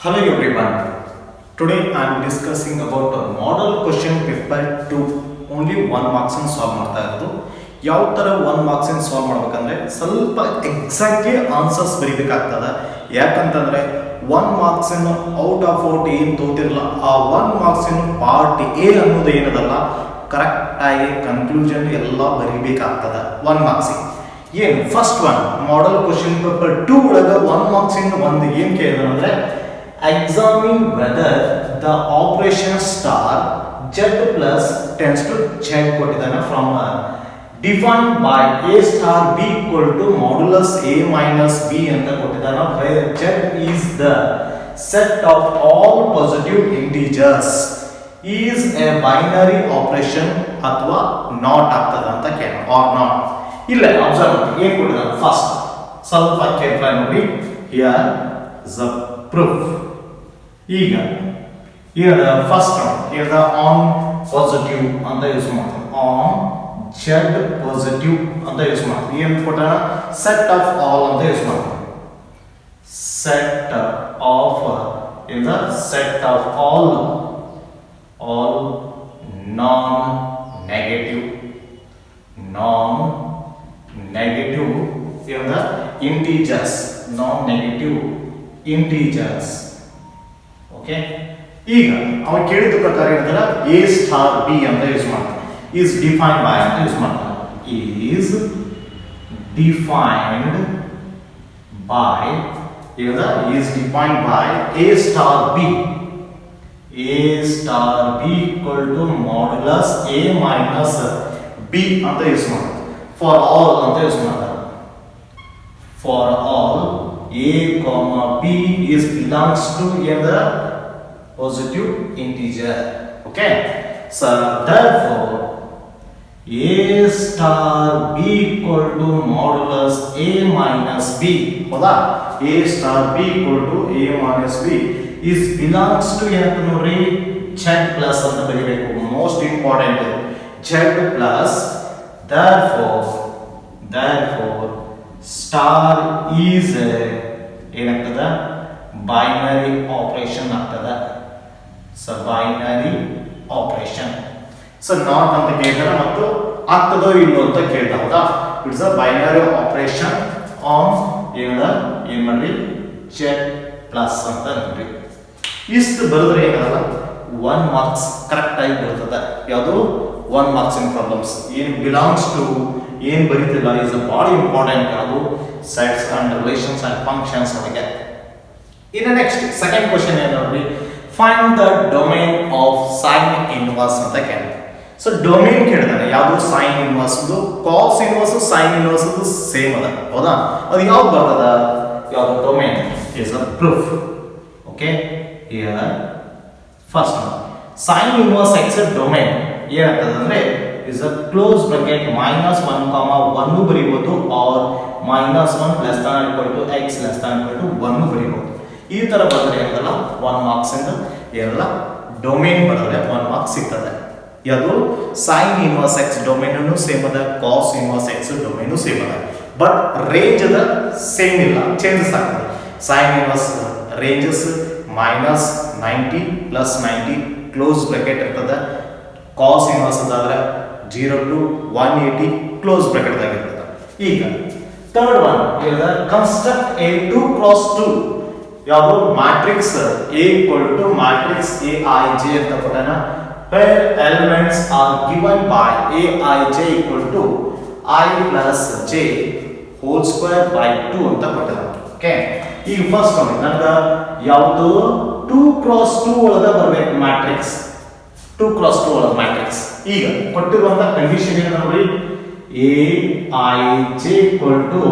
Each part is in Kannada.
Hello everyone. Today I am discussing about a model question paper 2. Only 1 marks and solve ಮಾಡ್ತಾ ಇರೋದು. ಯಾವ ತರ 1 marks and solve ಮಾಡಬೇಕಂದ್ರೆ ಸ್ವಲ್ಪ ಎಕ್ಸಾಕ್ಟ್ ಆಗಿ ಆನ್ಸರ್ಸ್ ಬರಿಬೇಕಾಗ್ತದೆ. ಯಾಕಂತಂದ್ರೆ 1 marks ಅನ್ನು ಔಟ್ ಆಫ್ ಔಟ್ ಏನು ತೋತಿರಲ್ಲ ಆ 1 marks ಅನ್ನು ಪಾರ್ಟ್ ಎ ಅನ್ನೋದು ಏನದಲ್ಲ ಕರೆಕ್ಟ್ ಆಗಿ ಕನ್ಕ್ಲೂಷನ್ ಎಲ್ಲ ಬರಿಬೇಕಾಗ್ತದೆ 1 marks. ಏನು first one model question paper 2 ಒಳಗೆ 1 marks ಇಂದ ಒಂದು ಏನು ಕೇಳಿದ್ರು ಅಂದ್ರೆ examine whether the operation star z plus tends to z ಕೊಟ್ಟಿದ್ದಾನೆ from defined by a star b equal to modulus a minus b ಅಂತ ಕೊಟ್ಟಿದ್ದಾನೆ where z is the set of all positive integers is a binary operation ಅಥವಾ not ಆಗ್ತದ ಅಂತ ಕೇಳ or not ಇಲ್ಲ ಅಬ್ಸರ್ವ್ ಮಾಡಿ ಏನು ಕೊಟ್ಟಿದ್ದಾನೆ ಫಸ್ಟ್ ಸ್ವಲ್ಪ ಕೇರ್ಫುಲ್ ನೋಡಿ here is the proof. ಈಗ here first one here the on positive ಅಂತ ಯೂಸ್ ಮಾಡ್ತೀವಿ on z positive ಅಂತ ಯೂಸ್ ಮಾಡ್ತೀವಿ ಏನು ಕೊಟ್ಟಣ set of all ಅಂತ ಯೂಸ್ ಮಾಡ್ತೀವಿ set of in the set of all non negative in the integers non negative integers. Okay ಈಗ ಅವ ಕೇಳಿದ ಪ್ರಕಾರ ಏನಂದ್ರೆ a ಸ್ಟಾರ್ b ಅಂತ ಯೂಸ್ ಮಾಡ್ತಾನೆ is defined by ಅಂತ ಯೂಸ್ ಮಾಡ್ತಾನೆ is defined by ಈಗ is defined by a star b equal to modulus a minus b ಅಂತ ಯೂಸ್ ಮಾಡ್ತಾನೆ for all ಅಂತ ಯೂಸ್ ಮಾಡ್ತಾನೆ for all a comma b is belongs to the positive integer. Okay, so therefore a star b equal to modulus a minus b hoda a star b equal to a minus b is belongs to ಏನಂತ ನೋಡ್ರಿ z plus ಅಂತ ಬರೀಬೇಕು most important z plus therefore star is ಏನಾಗ್ತದ ಬೈನರಿ ಆಪರೇಷನ್ ಆಗ್ತದ so binary operation so not ಅಂತ ಕೇಳಿದ್ರೆ ಮತ್ತು ಆಗ್ತದೋ ಇಲ್ಲೋ ಅಂತ ಕೇಳ್ತಾ ಹೌದಾ it's a binary operation on ಏನ್ ಮಾಡ್ರಿ z ಪ್ಲಸ್ ಅಂತ ನೋಡ್ರಿ ಇಷ್ಟು ಬರೆದ್ರೆ ಏನಾಗಲ್ಲ 1 marks ಕರೆಕ್ಟ್ ಆಗಿ ಬರ್ತದೆ ಯಾವುದು 1 marks ಇನ್ ಪ್ರಾಬ್ಲಮ್ಸ್ ಏನು ಬಿಲಾಂಗ್ಸ್ ಟು ಏನು ಬರೀತಿಲ್ಲ ಇಸ್ ಭಾಳ ಇಂಪಾರ್ಟೆಂಟ್ ಅದು sets and relations and functions ಅದಕ್ಕೆ ಇನ್ನು ನೆಕ್ಸ್ಟ್ ಸೆಕೆಂಡ್ ಕ್ವೆಶ್ಚನ್ ಏನು ನೋಡಿ find the domain of sine inverse ಅಂತ ಕೇಳಿದೆ ಸೊ ಡೊಮೇನ್ ಕೇಳಿದಾನೆ ಯಾವುದು sine inverse cos inverse sine inverse same ಅದ ಹೌದಾ ಅದು ಯಾವ್ದು ಬರ್ತದ ಯಾವುದು domain is a proof okay here first sine inverse x domain ಏನಾಗ್ತದೆ ಅಂದ್ರೆ is a close bracket minus 1 comma 1 ಬರೀಬಹುದು or minus 1 less than equal to x less than equal to 1 ಬರೀಬಹುದು ಈ ತರ ಬಂದ್ರೆ ಏನಲ್ಲ 1 marks ಇಂದ ಎಲ್ಲ ಡೊಮೇನ್ ಬರೆದ್ರೆ 1 marks ಸಿಗ್ತದೆ ಯಾವುದು sin inverse x ಡೊಮೇನ್ ಅನ್ನು ಸೇಮ್ ಅದ cos inverse x domain same ಅದ ಬಟ್ ರೇಂಜ್ ಅದ ಸೇಮ್ ಇಲ್ಲ ಚೇಂಜಸ್ ಆಗ್ತದೆ sin inverse ranges -90 +90 close bracket ಇರ್ತದೆ cos inverse ಅದಾದ್ರೆ 0 to 180 close bracket ಆಗಿರ್ತದೆ ಈಗ ಥರ್ಡ್ ಒನ್ ಈಗ ಕನ್ಸ್ಟ್ರಕ್ಟ್ a 2 cross 2 ಯಾವುದು matrix a equal to matrix aij ಅಂತ ಕೊಟ್ಟನ where elements are given by aij equal to I plus j whole square by 2 ಅಂತ ಕೊಟ್ಟನ ಓಕೆ ಈಗ ಫಸ್ಟ್ ನೋಡಿ ನನಗೆ ಯಾವುದು 2 cross 2 ಒಳಗ ಬರಬೇಕು ಮ್ಯಾಟ್ರಿಕ್ಸ್ 2 cross 2 ಒಳಗ ಮ್ಯಾಟ್ರಿಕ್ಸ್ ಈಗ ಕೊಟ್ಟಿರುವಂತ ಕಂಡೀಷನ್ ಏನು ನೋಡಿ aij equal to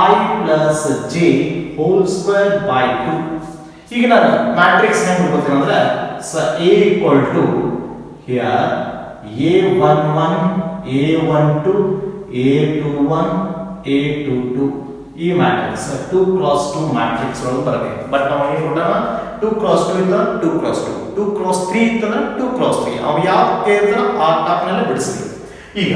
I plus j whole square by 2 ಈಗ ನಾನು ಮ್ಯಾಟ್ರಿಕ್ಸ್ ಹೆಂಗೆ ಬರ್ತೀನಿ ಅಂದ್ರೆ a equal to here a11 a12 a21 a22 ಈ ಮ್ಯಾಟ್ರಿಕ್ಸ್ 2 cross 2 ಮ್ಯಾಟ್ರಿಕ್ಸ್ ಒಳಗೆ ಬರಬೇಕು ಬಟ್ ನಾವು ಏನು ಕೊಟ್ಟನ 2 cross 2 ಇದ್ದ 2 cross 2 2 cross 3 ಇತ್ತದ 2 cross 3 ಅವು ಯಾವ ಕೇಳಿದ್ರೆ ಆ ಟಾಪ್ ನಲ್ಲಿ ಬಿಡಿಸ್ಲಿ ಈಗ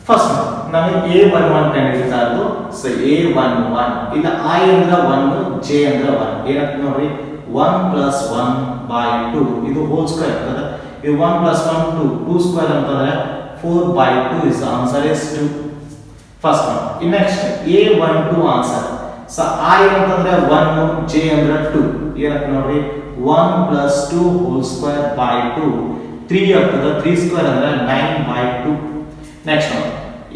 ಫಸ್ಟ್ ನಮಗೆ a11 ಕಂಡುಹಿಡಿತಾ ಇದ್ದು ಸೊ a11 ಇಲ್ಲ I ಅಂದ್ರೆ 1 j ಅಂದ್ರೆ 1 ಏನಾಗ್ತದೆ ನೋಡಿ 1 plus 1 by 2 ಇದು ಹೋಲ್ ಸ್ಕ್ವೇರ್ ಆಗ್ತದೆ. ಇದು 1 plus 1 2 ಸ್ಕ್ವೇರ್ ಅಂತಂದ್ರೆ 4 by 2 is the answer is 2. First one. In next A12 answer. So I ಅಂತಂದ್ರೆ 1 J ಅಂದ್ರೆ 2 ಏನಂತ ನೋಡ್ರಿ 1 plus 2 whole square by 2 3 ಆಗ್ತದೆ 3 ಸ್ಕ್ವೇರ್ ಅಂದ್ರೆ 9 by 2. Next one.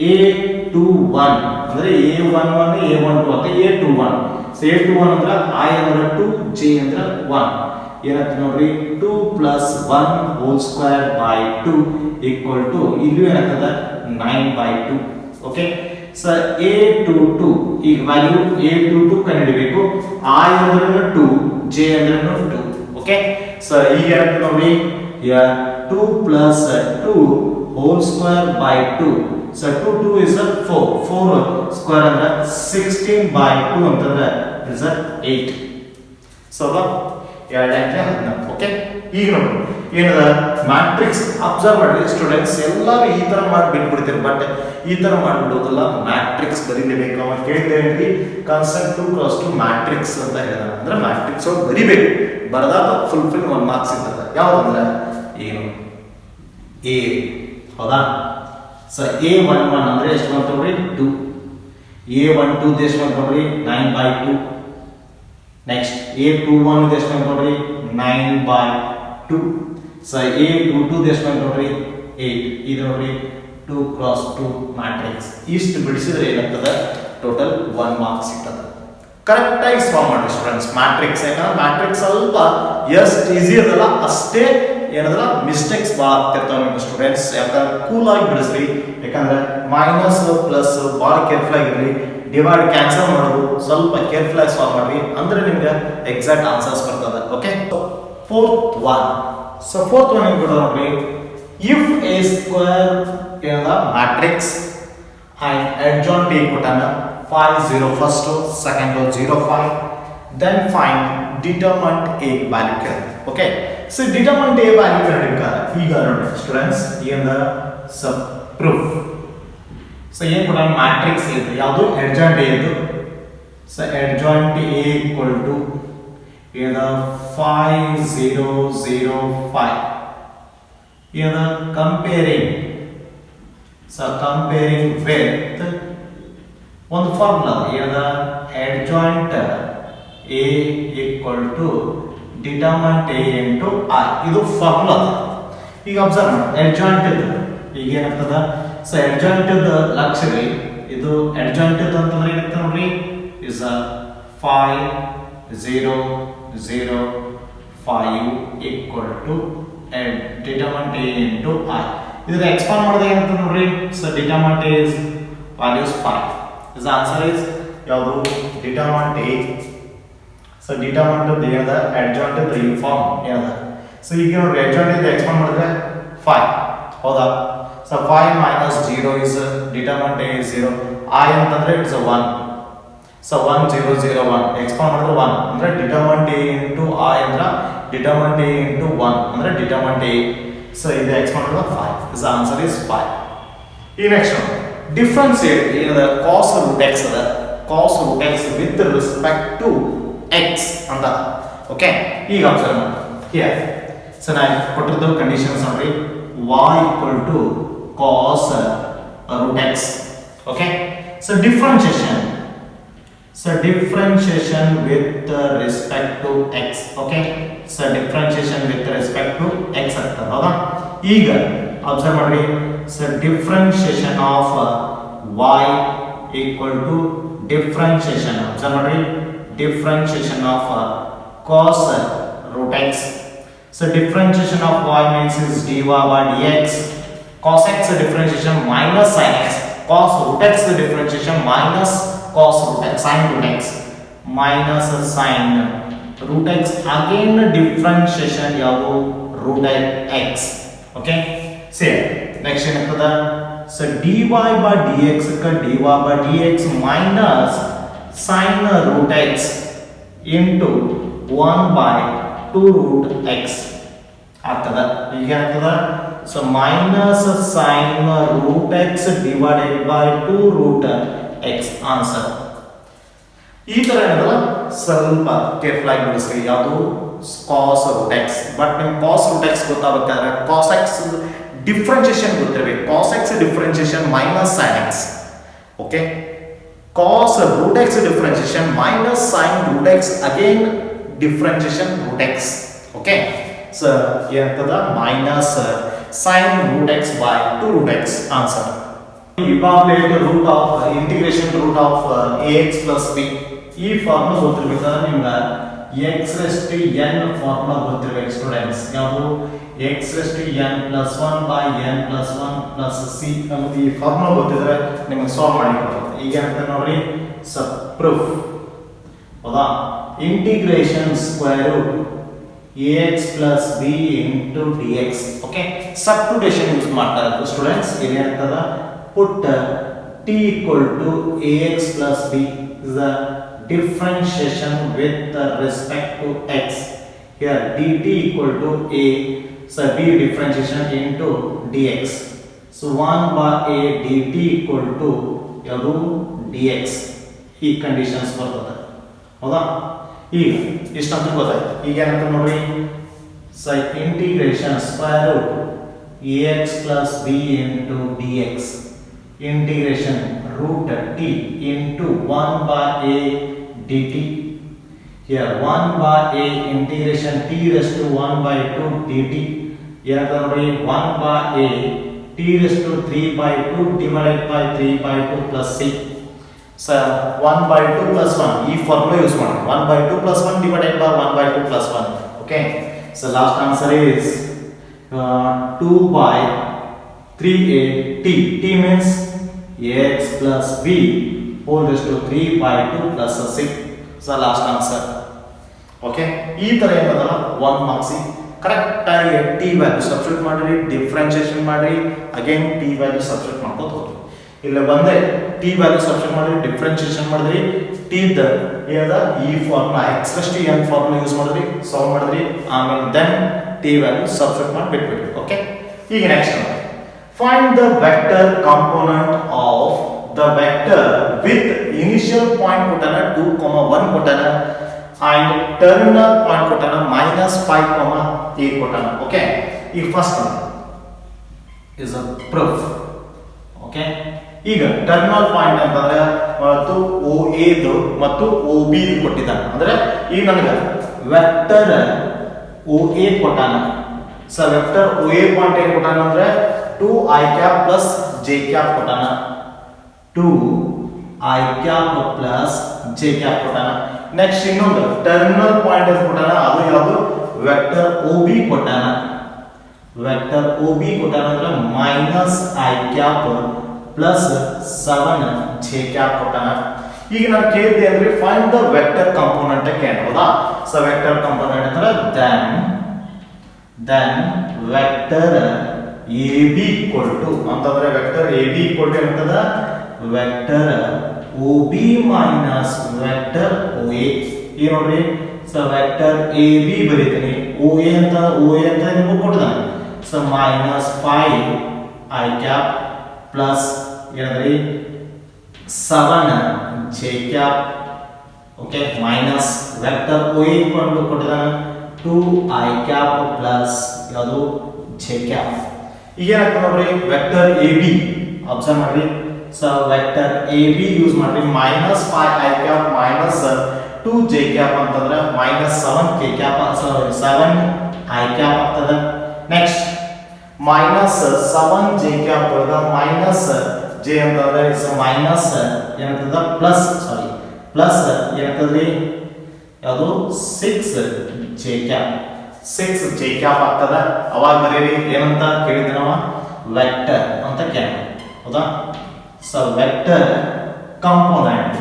A21 ಅಂದ್ರೆ A11 A12 ಅಂತ A21. So A21 ಅಂದ್ರೆ I ಅಂದ್ರೆ 2 J ಅಂದ್ರೆ 1 ಏನಂತ ನೋಡ್ರಿ 2 plus 1 whole square by 2 equal to ಇಲ್ಲಿ ಏನಾಗ್ತದೆ 9 by 2. ಓಕೆ ಸೊ A22 ಈಗ ವ್ಯಾಲ್ಯೂ A22 ಕಂಡುಹಿಡಿಯಬೇಕು. I ಅಂದ್ರೆ 2 J ಅಂದ್ರೆ 2. ಓಕೆ ಸೊ ಈಗ ಏನಾಗ್ತದೆ ನೋಡಿ 2 plus 2 whole square by 2. So 2 is 4 square ಅಂದ್ರೆ 16 by 2 ಅಂತಂದ್ರೆ is 8. So ಎರಡಕ್ಕೆ 14. ಓಕೆ ಈಗ ನೋಡಿ ಏನದ ಮ್ಯಾಟ್ರಿಕ್ಸ್ ಅಬ್ಸರ್ವ್ ಮಾಡಿ ಸ್ಟೂಡೆಂಟ್ಸ್ ಎಲ್ಲರೂ ಈ ತರ ಮಾಡಿ ಬಿಟ್ಬಿಡ್ತೀರಿ, ಬಟ್ ಈ ತರ ಮಾಡ್ಬಿಡೋದಲ್ಲ, ಮ್ಯಾಟ್ರಿಕ್ಸ್ ಬರೀಲೇಬೇಕು. ಅವ ಕೇಳಿದ್ರೆ ಕಾನ್ಸೆಪ್ಟ್ 2 × 2 ಮ್ಯಾಟ್ರಿಕ್ಸ್ ಅಂತ ಹೇಳಿದ ಅಂದ್ರೆ ಮ್ಯಾಟ್ರಿಕ್ಸ್ ಒಳಗೆ ಬರಿಬೇಕು, ಬರದಾಗ ಫುಲ್ಫಿಲ್ 1 ಮಾರ್ಕ್ಸ್ ಸಿಗ್ತದೆ. ಯಾವ್ದಂದ್ರೆ ಏನು ಎ, ಹೌದಾ? ಸೊ A11 ಅಂದ್ರೆ ಎಷ್ಟು ಅಂತ ನೋಡಿ 2, A12 ಎಷ್ಟು ಅಂತ ನೋಡಿ 9 by 2. ನೆಕ್ಸ್ಟ್ A21 ಎಷ್ಟು ಅಂತ ನೋಡಿ 9 by 2. ಸೊ A22 ಎಷ್ಟು ಅಂತ ನೋಡಿ 8. ಇದು ನೋಡಿ 2 × 2 ಮ್ಯಾಟ್ರಿಕ್ಸ್. ಇಷ್ಟು ಬಿಡಿಸಿದ್ರೆ ಏನಾಗ್ತದೆ ಟೋಟಲ್ 1 ಮಾರ್ಕ್ಸ್ ಸಿಗ್ತದೆ. ಕರೆಕ್ಟ್ ಆಗಿ ಸಾಲ್ವ್ ಮಾಡಿ ಸ್ಟೂಡೆಂಟ್ಸ್ ಮ್ಯಾಟ್ರಿಕ್ಸ್. ಯಾಕಂದ್ರೆ ಮ್ಯಾಟ್ರಿಕ್ಸ್ ಸ್ವಲ್ಪ ಎಷ್ಟು ಈಸಿ ಅದಲ್ಲ ಅಷ್ಟೇ ಏನಂದ್ರೆ ಮಿಸ್ಟೇಕ್ಸ್ ಭಾಳ ಆಗ್ತಿರ್ತಾವೆ ನಿಮ್ಮ ಸ್ಟೂಡೆಂಟ್ಸ್. ಯಾಕಂದ್ರೆ ಕೂಲ್ ಆಗಿ ಬಿಡಿಸ್ರಿ, ಯಾಕಂದ್ರೆ ಮೈನಸ್ ಪ್ಲಸ್ ಭಾಳ ಕೇರ್ಫುಲ್ ಆಗಿರ್ರಿ. ಡಿವೈಡ್ ಕ್ಯಾನ್ಸಲ್ ಮಾಡೋದು ಸ್ವಲ್ಪ ಕೇರ್ಫುಲ್ ಆಗಿ ಸಾಲ್ವ್ ಮಾಡ್ರಿ, ಅಂದ್ರೆ ನಿಮ್ಗೆ ಎಕ್ಸಾಕ್ಟ್ ಆನ್ಸರ್ಸ್ ಬರ್ತದೆ. Okay fourth one. So fourth one ಏನು ನೋಡ್ರಿ, ಇಫ್ ಎ ಸ್ಕ್ವೇರ್ ಏನದ ಮ್ಯಾಟ್ರಿಕ್ಸ್ and adjoint A ಕೊಟ್ಟಾನ 5 0 first row, second row 0 5, then find determinant A value ಕೇಳಿದೆ. Okay so determinant A value ಕೇಳಿದ್ಕ ಈಗ ನೋಡಿ ಸ್ಟೂಡೆಂಟ್ಸ್ ಏನದ ಸಬ್ ಪ್ರೂಫ್. ಸೊ ಏನು ಕೊಟ್ಟಾನ ಮ್ಯಾಟ್ರಿಕ್ಸ್ ಇದು ಯಾವುದು adjoint A ಇದು. So adjoint A equal to ಏನದ 5 0 0 5 ಏನದ comparing. So comparing with ಒಂದು ಫಾರ್ಮುಲಾ ಏನದ adjoint A equal to determinant A into I. ಇದು ಫಾರ್ಮುಲಾ. ಈಗ ಅಬ್ಸರ್ವ್ ಮಾಡಿ adjoint ಇದು ಈಗ ಏನಾಗ್ತದ. ಸೊ adjoint ಇದು ಲಕ್ಷರಿ ಇದು adjoint ಇದು ಅಂತಂದ್ರೆ ಏನಾಗ್ತದೆ ನೋಡಿ is 5 0 0 5 equal to determinant A into I. ಇದರ ಎಕ್ಸ್ಪಾಂಡ್ ಮಾಡಿದಾಗ ಏನಂತ ನೋಡ್ರಿ, so determinant A is values 5. This answer is ಯಾವುದು ಡಿಟರ್ಮಿನೆಂಟ್ A. ಸೊ ಡಿಟರ್ಮಿನೆಂಟ್ ಏನದ adjoint ದ ಯೂನಿಫಾರ್ಮ್ ಏನದ. ಸೊ ಈಗ ನೋಡ್ರಿ adjoint ಇಂದ ಎಕ್ಸ್ಪಾಂಡ್ ಮಾಡಿದ್ರೆ 5, ಹೌದಾ? So 5 minus 0 is determinant A is 0. I ಅಂತಂದ್ರೆ ಇಟ್ಸ್ 1. ಸೊ 1 0 0 1 ಎಕ್ಸ್ಪಾಂಡ್ ಮಾಡಿದ್ರೆ 1 ಅಂದ್ರೆ ಡಿಟರ್ಮಿನೆಂಟ್ A into I ಅಂದ್ರೆ ಡಿಟರ್ಮಿನೆಂಟ್ A into 1 ಅಂದ್ರೆ ಡಿಟರ್ಮಿನೆಂಟ್ A. So ಇದು expand ಮಾಡಿದ್ರೆ 5. This answer is 5. ಈ next one differentiate ಏನದ cos root x ಅದ cos root x with respect to x ಅಂತ. ಓಕೆ ಈಗ ಅಬ್ಸರ್ವ್ ಮಾಡಿ here. ಸೊ ನಾನು ಕೊಟ್ಟಿರೋ ಕಂಡೀಷನ್ಸ್ ನೋಡಿ y equal to cos root x. Okay so differentiation with respect to x. okay so differentiation with respect to x ಆಗ್ತದ, ಹೌದಾ? ಈಗ ಅಬ್ಸರ್ವ್ ಮಾಡಿ so differentiation of y equal to differentiation, observe ಮಾಡಿ differentiation of cos root x. so differentiation of y means is dy by dx. cos x differentiation minus sin x. cos root x differentiation minus cos root x, sin root x minus sin root x. again differentiation ಯಾವುದು root x. okay see next ಏನಾಗ್ತದ. so dy by dx dy by dx minus sin root x into 1 by 2 root x ಆಗ್ತದ. ಈಗ ಆಗ್ತದ so minus sin root x divided by 2 root x answer. ಈ ತರ ಏನಲ್ಲ ಸ್ವಲ್ಪ ಕೇರ್ಫುಲ್ ಆಗಿ ಬಿಡಿಸ್ರಿ. ಯಾವುದು ಕಾಸ್ ರೂಟ್ ಎಕ್ಸ್. ಬಟ್ ನಿಮ್ಗೆ ಕಾಸ್ ರೂಟ್ ಎಕ್ಸ್ ಗೊತ್ತಾಗಬೇಕಾದ್ರೆ ಕಾಸ್ ಎಕ್ಸ್ ಡಿಫ್ರೆನ್ಸಿಯೇಷನ್ ಗೊತ್ತಿರಬೇಕು. Cos X differentiation minus sine X. Okay, cos root x differentiation minus sin root x again differentiation root x. Okay, so ಏನಂತದ minus sin root x by 2 root x answer. Evaluate root of integration root of ax plus b. ಈ ಫಾರ್ಮುಲಾ ಗೊತ್ತಿರಬೇಕಾದ್ರೆ ನಿಮ್ಗೆ x raised to n formula ಗೊತ್ತಿರಬೇಕು ಸ್ಟೂಡೆಂಟ್ಸ್. ಯಾವುದು x raised to n plus 1 by n plus 1 plus c ಅನ್ನೋದು ಈ ಫಾರ್ಮುಲಾ ಗೊತ್ತಿದ್ರೆ ನಿಮಗೆ ಸಾಲ್ವ್ ಮಾಡಿ ಕೊಡುತ್ತೆ. ಈಗ ಅಂತ ನೋಡ್ರಿ ಪ್ರೂಫ್ ಹೌದಾ, integration square root ax plus b into dx. Okay, substitution use ಮಾಡ್ತಾರೆ ಸ್ಟೂಡೆಂಟ್ಸ್. ಏನೇಂತದ put t equal to ax plus b is the differentiation with respect to x. Here dt equal to a, so b differentiation into dx. So 1 by a dt equal to ಯಾವುದು dx. ಈ ಕಂಡೀಷನ್ಸ್ ಬರ್ತದೆ ಹೌದಾ. ಈಗ ಇಷ್ಟಂತ ಗೊತ್ತಾಯ್ತು. ಈಗ ಏನಂತ ನೋಡ್ರಿ, so integration square root ax plus b into dx, integration root t into 1 by a dt. Here 1 by a integration t raised to 1 by 2 dt. ಏನಂತ ನೋಡ್ರಿ 1 by a t raised to 3 by 2 divided by 3 by 2 plus c. So 1 by 2 plus 1 ಈ ಫಾರ್ಮುಲಾ ಯೂಸ್ ಮಾಡಿ 1 by 2 plus 1 divided by 1 by 2 plus 1. Okay, so last answer is 2 by 3a t. T means ax plus b whole raised to 3 by 2 plus 6. So last answer. Okay, ಈ ತರ ಏನದಲ್ಲ 1 ಮಾರ್ಕ್ಸ್ ಕರೆಕ್ಟ್ ಆಗಿ ಟಿ ವ್ಯಾಲ್ಯೂ ಸಬ್ಸ್ಟಿಟ್ಯೂಟ್ ಮಾಡ್ರಿ, ಡಿಫ್ರೆನ್ಸಿಯೇಷನ್ ಮಾಡ್ರಿ, ಅಗೇನ್ ಟಿ ವ್ಯಾಲ್ಯೂ ಸಬ್ಸ್ಟಿಟ್ಯೂಟ್ ಮಾಡ್ಕೊತ ಹೋಗ್ರಿ. ಇಲ್ಲ ಬಂದ್ರೆ ಟಿ ವ್ಯಾಲ್ಯೂ ಸಬ್ಸ್ಟಿಟ್ಯೂಟ್ ಮಾಡ್ರಿ, ಡಿಫ್ರೆನ್ಸಿಯೇಷನ್ ಮಾಡಿದ್ರಿ, ಟಿ ದ ಏನದ ಈ formula X Rust N formula use ಮಾಡಿದ್ರಿ, ಸಾಲ್ವ್ ಮಾಡಿದ್ರಿ, ಆಮೇಲೆ ದೆನ್ ಟಿ ವ್ಯಾಲ್ಯೂ ಸಬ್ಸ್ಟಿಟ್ಯೂಟ್ ಮಾಡಿ ಬಿಟ್ಬಿಡ್ರಿ. ಓಕೆ, ಈಗ next find the vector component of the vector with initial point ಕೊಟ್ಟಾನ 2, 1 ಕೊಟ್ಟಾನ and terminal point ಕೊಟ್ಟಾನ -5, 8 ಕೊಟ್ಟಾನ. ಓಕೆ, ಈಗ first is a proof. Okay, ಈಗ ಟರ್ಮಿನಲ್ ಪಾಯಿಂಟ್ ಅಂತಂದ್ರೆ ಮತ್ತು OA ದು ಮತ್ತು OB ದು ಕೊಟ್ಟಿದ್ದಾನೆ. ಅಂದ್ರೆ ಈಗ ನನಗೆ ವೆಕ್ಟರ್ OA ಕೊಟ್ಟಾನ. ಸೊ ವೆಕ್ಟರ್ OA ಪಾಯಿಂಟ್ ಏನು ಕೊಟ್ಟಾನ ಅಂದ್ರೆ 2i cap plus j cap ಕೊಟ್ಟಾನ. 2i cap plus j cap ಕೊಟ್ಟಾನ. ನೆಕ್ಸ್ಟ್ ಇನ್ನೊಂದು ಟರ್ಮಿನಲ್ ಪಾಯಿಂಟ್ ಅಂತ ಕೊಟ್ಟಾನ, ಅದು ಯಾವುದು ವೆಕ್ಟರ್ OB ಕೊಟ್ಟಾನ. ವೆಕ್ಟರ್ OB ಕೊಟ್ಟಾನ ಅಂದ್ರೆ -i cap plus 7j cap ಕೊಟ್ಟಾನ. ಈಗ ನಾನು ಕೇಳಿದೆ ಅಂದ್ರೆ ಫೈಂಡ್ ದ ವೆಕ್ಟರ್ ಕಾಂಪೋನೆಂಟ್ ಕೇಳಿ ಹೌದಾ. ಸೊ ವೆಕ್ಟರ್ ಕಾಂಪೋನೆಂಟ್ ಅಂದ್ರೆ then vector AB equal to ಅಂತಂದ್ರೆ ವೆಕ್ಟರ್ AB equal to ಏನಂತದ vector OB minus vector OA. ಈ ನೋಡ್ರಿ, ಸೊ ವೆಕ್ಟರ್ AB ಬರೀತೀನಿ, OA ಅಂತ ನಿಮಗೆ ಕೊಟ್ಟಿದ್ದಾನೆ. ಸೊ -5i cap ಪ್ಲಸ್ ಏನಂದ್ರಿ 7j cap. Okay, minus vector OA ಕೊಟ್ಟಿದ್ದಾನೆ 2i cap ಪ್ಲಸ್ ಯಾವುದು j cap. ಈಗ ಏನಾಗ್ತದೆ ನೋಡ್ರಿ, ವೆಕ್ಟರ್ AB ಅಬ್ಸರ್ವ್ ಮಾಡಿ. ಸೊ ವೆಕ್ಟರ್ AB ಯೂಸ್ ಮಾಡಿ -5i cap minus 2j cap ಅಂತಂದ್ರೆ -7k cap, ಸಾರಿ 7i cap ಆಗ್ತದೆ. ನೆಕ್ಸ್ಟ್ -7j cap ಒಳಗ ಮೈನಸ್ j ಅಂತಂದ್ರೆ ಇಸ್ ಮೈನಸ್ ಏನಂತದ ಪ್ಲಸ್ ಏನಂತದ್ರಿ ಯಾವುದು 6j cap, 6j cap ಆಗ್ತದ. ಅವಾಗ ಬರೀರಿ ಏನಂತ ಕೇಳಿದ್ದೆ ನಾವು ವೆಕ್ಟರ್ ಅಂತ ಕೇಳಿ ಹೌದಾ. ಸೊ ವೆಕ್ಟರ್ ಕಾಂಪೋನೆಂಟ್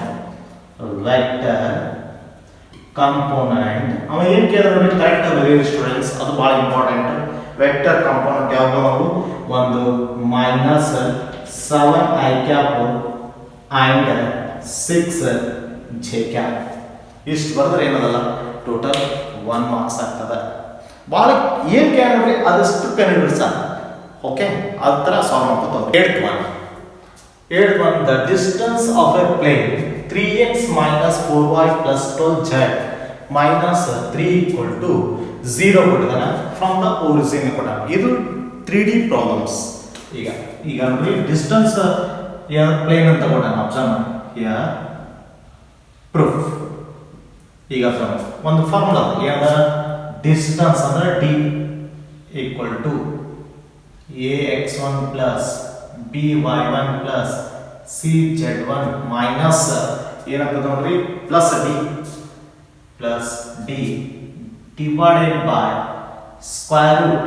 ಅವ ಏನ್ ಕೇಳಿದ್ರೆ ಕರೆಕ್ಟ್ ಬರೀರಿ ಸ್ಟೂಡೆಂಟ್ಸ್, ಅದು ಬಹಳ ಇಂಪಾರ್ಟೆಂಟ್. ವೆಕ್ಟರ್ ಕಾಂಪೋನೆಂಟ್ ಯಾವುದು ನಾವು ಒಂದು -7i cap and 6j cap ಇಷ್ಟು ಬರೆದ್ರೆ ಏನದಲ್ಲ ಟೋಟಲ್ 1 ಮಾರ್ಕ್ಸ್ ಆಗ್ತದೆ. ಬಹಳ ಏನ್ ಕೇಳಿದ್ರೆ ಅದಷ್ಟು ಕನ್ನಡ ಸಾಕು. ಓಕೆ, ಅದ ತರ ಸಾಲ್ವ್ ಮಾಡ್ಕೊತ 8th one the distance of a plane 3x minus 4y plus 12z minus 3 equal to 0 ಕೊಟ್ಟಿದ್ದಾನೆ ಫ್ರಮ್ ದ ಒರಿಜಿನ್ ಕೊಟ್ಟ. ಇದು 3D ಪ್ರಾಬ್ಲಮ್ಸ್. ಈಗ ನೋಡಿ ಡಿಸ್ಟೆನ್ಸ್ ಪ್ಲೇನ್ ಅಂತ ಕೊಟ್ಟಾನ. ಅಬ್ಸರ್ವ್ ಮಾಡಿ ಹಿಯರ್ ಪ್ರೂಫ್. ಈಗ ಒಂದು ಫಾರ್ಮುಲಾ ಏನ ಡಿಸ್ಟೆನ್ಸ್ ಅಂದ್ರೆ d equal to ax1 plus by1 plus cz1 minus ಏನಾಗ್ತದೆ ನೋಡ್ರಿ plus d divided by square root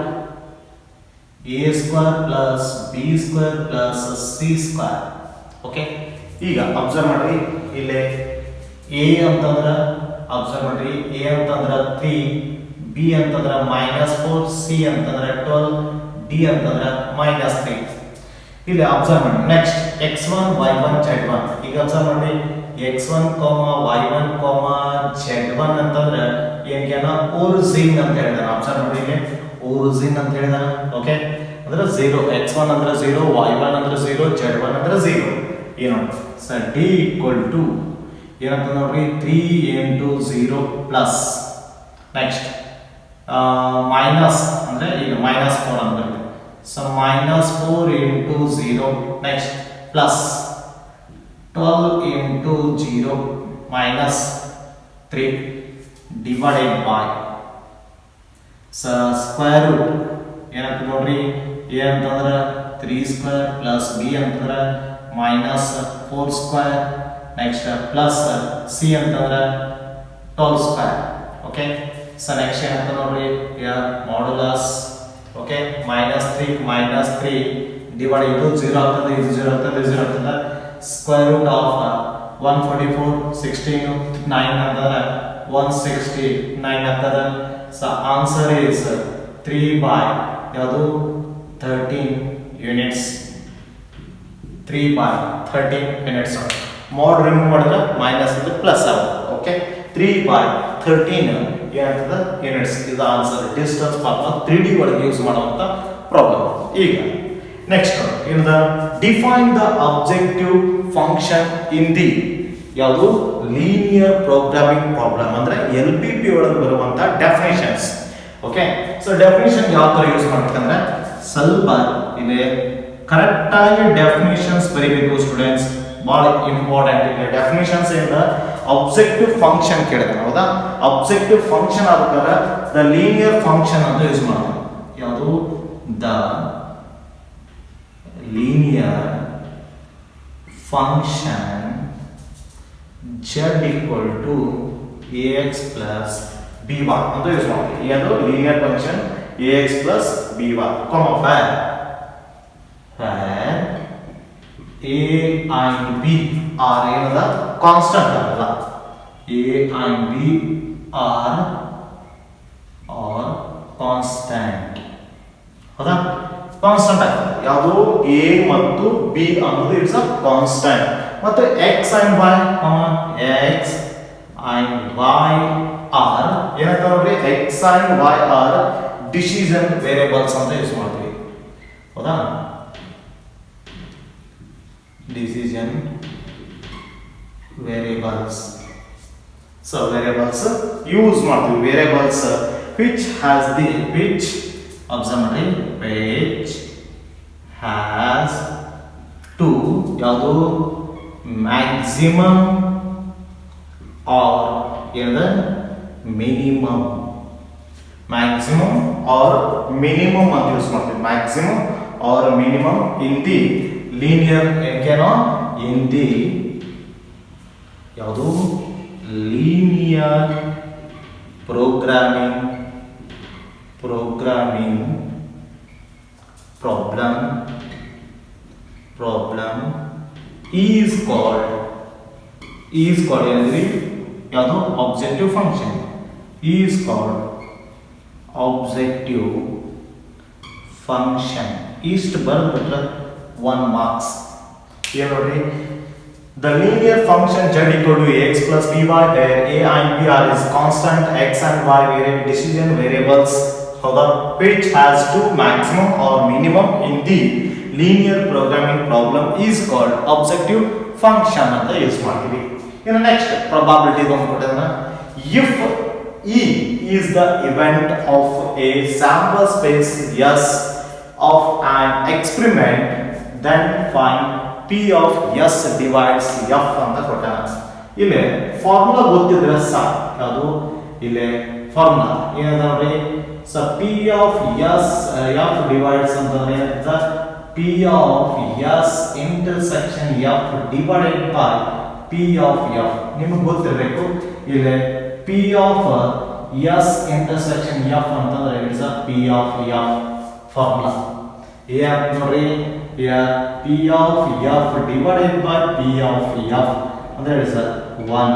a square plus b square plus c square. Okay, ಈಗ ಅಬ್ಸರ್ವ್ ಮಾಡ್ರಿ ಇಲ್ಲಿ a ಅಂತಂದ್ರೆ ಅಬ್ಸರ್ವ್ ಮಾಡ್ರಿ a ಅಂತಂದ್ರೆ 3, b ಅಂತಂದ್ರೆ -4, c ಅಂತಂದ್ರೆ 12, d ಅಂತಂದ್ರೆ -3. ಇಲ್ಲಿ ಅಬ್ಸರ್ವ್ ಮಾಡಿ. Next x1 y1 z1. ಈಗ ಅಬ್ಸರ್ವ್ ಮಾಡಿ x1, y1, z1 ಅಂತಂದ್ರೆ ಏನಕೇನ ಒರಿಜಿನ್ ಅಂತ ಹೇಳಿದಾನೆ. ಅಬ್ಸರ್ವ್ ಮಾಡಿ ಇಲ್ಲಿ ಒರಿಜಿನ್ ಅಂತ ಹೇಳಿದಾನೆ. ಓಕೆ, ಅಂದ್ರೆ 0, x1 ಅಂದ್ರೆ 0, y1 ಅಂದ್ರೆ 0, z1 ಅಂದ್ರೆ 0. ಏನು ಸೊ d equal to ಏನಂತ ನೋಡ್ರಿ 3 into 0 ಪ್ಲಸ್ ನೆಕ್ಸ್ಟ್ ಮೈನಸ್ ಅಂದ್ರೆ ಈಗ -4 ಅಂತ ಬರುತ್ತೆ. So -4 into 0 next plus 12 into 0 minus 3 divided by square root ಏನಂತ ನೋಡ್ರಿ a ಅಂತಂದ್ರೆ 3 ಸ್ಕ್ವೇರ್ ಪ್ಲಸ್ b ಅಂತಂದ್ರೆ -4 ಸ್ಕ್ವೇರ್ ನೆಕ್ಸ್ಟ್ ಪ್ಲಸ್ c ಅಂತಂದ್ರೆ 12 ಸ್ಕ್ವೇರ್. ಓಕೆ, ಸೊ ನೆಕ್ಸ್ಟ್ ಏನಂತ ನೋಡ್ರಿ ಮಾಡ್ಯುಲಸ್. ಓಕೆ, -3 ಡಿವೈಡ್ ಇದು 0 ಆಗ್ತದೆ, ಇದು 0 ಆಗ್ತದೆ, ಇದು 0 ಆಗ್ತದೆ. ಸ್ಕ್ವೇರ್ ರೂಟ್ ಆಫ್ 144 16 9 ಅಂತಂದ್ರೆ 169 ಆಗ್ತದೆ. ಸೊ ಆನ್ಸರ್ ಇಸ್ 3 by ಯಾವುದು 13 units. 3 by 13 units. Mode remove ಮಾಡಿದ್ರೆ ಮೈನಸ್ ಇದು ಪ್ಲಸ್ ಆಗುತ್ತೆ. ಓಕೆ, 3 by 13 ಏನಾಗ್ತದೆ ಯೂನಿಟ್ಸ್. ಇದು ಆನ್ಸರ್ ಡಿಸ್ಟೆನ್ಸ್ ಫಾರ್ಮುಲಾ 3D ಒಳಗೆ ಯೂಸ್ ಮಾಡುವಂತ ಪ್ರಾಬ್ಲಮ್. ಈಗ ನೆಕ್ಸ್ಟ್ ಏನದ define the objective function in the ಯಾವುದು ಲೀನಿಯರ್ ಪ್ರೋಗ್ರಾಮಿಂಗ್ ಪ್ರಾಬ್ಲಮ್ ಅಂದ್ರೆ LPP ಒಳಗೆ ಬರುವಂತ ಡೆಫಿನಿಷನ್ಸ್. ಓಕೆ, ಸೊ ಡೆಫಿನಿಷನ್ ಯಾವ ತರ ಯೂಸ್ ಮಾಡ್ಬೇಕಂದ್ರೆ ಸ್ವಲ್ಪ ಇಲ್ಲಿ ಕರೆಕ್ಟ್ ಆಗಿ ಡೆಫಿನಿಷನ್ಸ್ ಬರೀಬೇಕು ಸ್ಟೂಡೆಂಟ್ಸ್. ಬಹಳ ಇಂಪಾರ್ಟೆಂಟ್. ಇದೆ ಡೆಫಿನಿಷನ್ಸ್ ಇಂದ ಆಬ್ಜೆಕ್ಟಿವ್ ಫಂಕ್ಷನ್ ಕೇಳಿದ್ರೆ ಹೌದಾ, ಆಬ್ಜೆಕ್ಟಿವ್ ಫಂಕ್ಷನ್ ಆಗ್ಬೇಕಾದ್ರೆ ದ ಲೀನಿಯರ್ ಫಂಕ್ಷನ್ ಅಂತ ಯೂಸ್ ಮಾಡ್ತಾರೆ. ಯಾವುದು the linear function z equal to ax plus by ಅಂತ ಯೂಸ್ ಮಾಡ್ತೀವಿ. ಇದು linear function ax plus by, where a and b are ಏನದ ಕಾನ್ಸ್ಟೆಂಟ್ ಅಲ್ಲ. a and b are constant. ಹೌದಾ, ಕಾನ್ಸ್ಟೆಂಟ್ ಆಗ್ತದೆ. ಯಾವುದು a ಮತ್ತು b ಅನ್ನೋದು ಇಟ್ಸ್ ಅ ಕಾನ್ಸ್ಟೆಂಟ್. ಮತ್ತು x and y x and y are ಏನಂತ ನೋಡ್ರಿ x and y are decision variables ಅಂತ ಯೂಸ್ ಮಾಡ್ತೀವಿ. ಹೌದಾ, decision variables. So variables use ಮಾಡ್ತೀವಿ. Variables which has the which observe ಮಾಡಿ which has to ಯಾವುದು ಮ್ಯಾಕ್ಸಿಮಮ್ ಆರ್ ಏನದ ಮಿನಿಮಮ್. ಮ್ಯಾಕ್ಸಿಮಮ್ ಆರ್ ಮಿನಿಮಮ್ ಅಂತ ಯೂಸ್ ಮಾಡ್ತೀವಿ. Maximum or minimum in the linear ಏನೋ ಇನ್ ದಿ ಯಾವುದು linear programming problem is called ಏನಂದ್ರಿ ಯಾವುದು objective function is called objective function. ಇಷ್ಟು ಬರೆದ್ಬಿಟ್ರೆ 1 marks. ಏನು ನೋಡ್ರಿ the linear function z equal to ax plus by where a and b are is constant, x and y variable decision variables. ಹೌದಾ, which has to maximum or minimum in the linear programming problem is called objective function ಅಂತ ಯೂಸ್ ಮಾಡ್ತೀವಿ. ಇನ್ನು ನೆಕ್ಸ್ಟ್ ಪ್ರಾಬಬಿಲಿಟಿ ಒಂದು ಕೊಟ್ಟಿದ್ದಾನೆ. If E is the event of a sample space S of an experiment, then find P of S divides F ಅಂತ ಕೊಟ್ಟಾನ. ಇಲ್ಲಿ ಫಾರ್ಮುಲಾ ಗೊತ್ತಿದ್ರೆ ಸಾಕು. ಯಾವುದು ಇಲ್ಲಿ ಫಾರ್ಮುಲಾ ಏನದ ನೋಡ್ರಿ. So P of S F divides ಅಂತಂದ್ರೆ ಏನಂತ P of S intersection F divided by P of F ನಿಮಗೆ ಗೊತ್ತಿರಬೇಕು. ಇಲ್ಲಿ P of S intersection F ಅಂತಂದ್ರೆ it's a P of F formula. ಏನು ನೋಡ್ರಿ, P of F divided by P of F ಅಂದ್ರೆ ಇಟ್ಸ್ 1.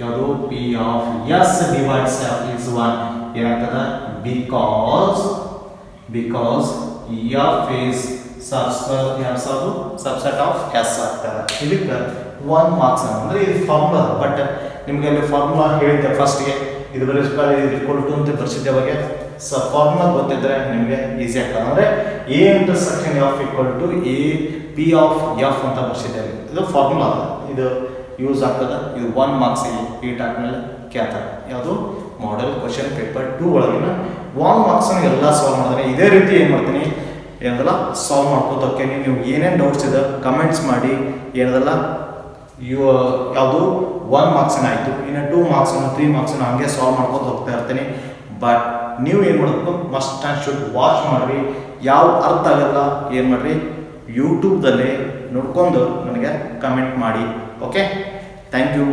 ಯಾವುದು P of S divides F is 1. ಏನಾಗ್ತದ because F is subset of S ಆಗ್ತದೆ. ಇದಕ್ಕೆ 1 ಮಾರ್ಕ್ಸ್ ಅಂದ್ರೆ ಇದು ಫಾರ್ಮುಲಾ. ಬಟ್ ನಿಮಗೆ ಅಲ್ಲಿ ಫಾರ್ಮುಲಾ ಹೇಳಿದ್ದೆ ಫಸ್ಟ್ಗೆ, ಇದು ಈಕ್ವಲ್ ಟು ಅಂತ ಬರ್ಸಿದ್ದೆ ಅವಾಗ. ಸೊ ಫಾರ್ಮುಲಾ ಗೊತ್ತಿದ್ರೆ ನಿಮಗೆ ಈಸಿ ಆಗ್ತದೆ. ಅಂದರೆ A intersection F equal to A P of F ಅಂತ ಬರ್ಸಿದ್ದೆ. ಇದು ಫಾರ್ಮುಲಾ, ಇದು ಯೂಸ್ ಆಗ್ತದೆ. ಇದು 1 ಮಾರ್ಕ್ಸ್ ಈ ಟೈಪ್ ಮೇಲೆ ಕೇಳ್ತಾರೆ. ಯಾವುದು ಮಾಡೆಲ್ ಕ್ವಶನ್ ಪೇಪರ್ 2 ಒಳಗಿನ 1 ಮಾರ್ಕ್ಸ್ ಎಲ್ಲ ಸಾಲ್ವ್ ಮಾಡ್ತೀನಿ. ಇದೇ ರೀತಿ ಏನು ಮಾಡ್ತೀನಿ ಏನದಲ್ಲ ಸಾಲ್ವ್ ಮಾಡ್ಕೋತ ಹೋಗ್ತೀನಿ. ನೀವು ಏನೇನು ಡೌಟ್ಸ್ ಇದೆ ಕಮೆಂಟ್ಸ್ ಮಾಡಿ. ಏನದಲ್ಲ ಯಾವುದು 1 ಮಾರ್ಕ್ಸ್ ಆಯಿತು, ಇನ್ನು 2 ಮಾರ್ಕ್ಸ್ 3 ಮಾರ್ಕ್ಸ್ ಹಂಗೆ ಸಾಲ್ವ್ ಮಾಡ್ಕೊಂಡು ಹೋಗ್ತಾ ಇರ್ತೀನಿ. ಬಟ್ ನೀವು ಏನು ಮಾಡಬೇಕು, ಮಸ್ಟ್ ಆ್ಯಂಡ್ ಶುಡ್ ವಾಚ್ ಮಾಡಿರಿ. ಯಾವ ಅರ್ಥ ಆಗಲ್ಲ ಏನು ಮಾಡಿರಿ, ಯೂಟ್ಯೂಬ್ದಲ್ಲೇ ನೋಡ್ಕೊಂಡು ನನಗೆ ಕಮೆಂಟ್ ಮಾಡಿ. Okay, thank you.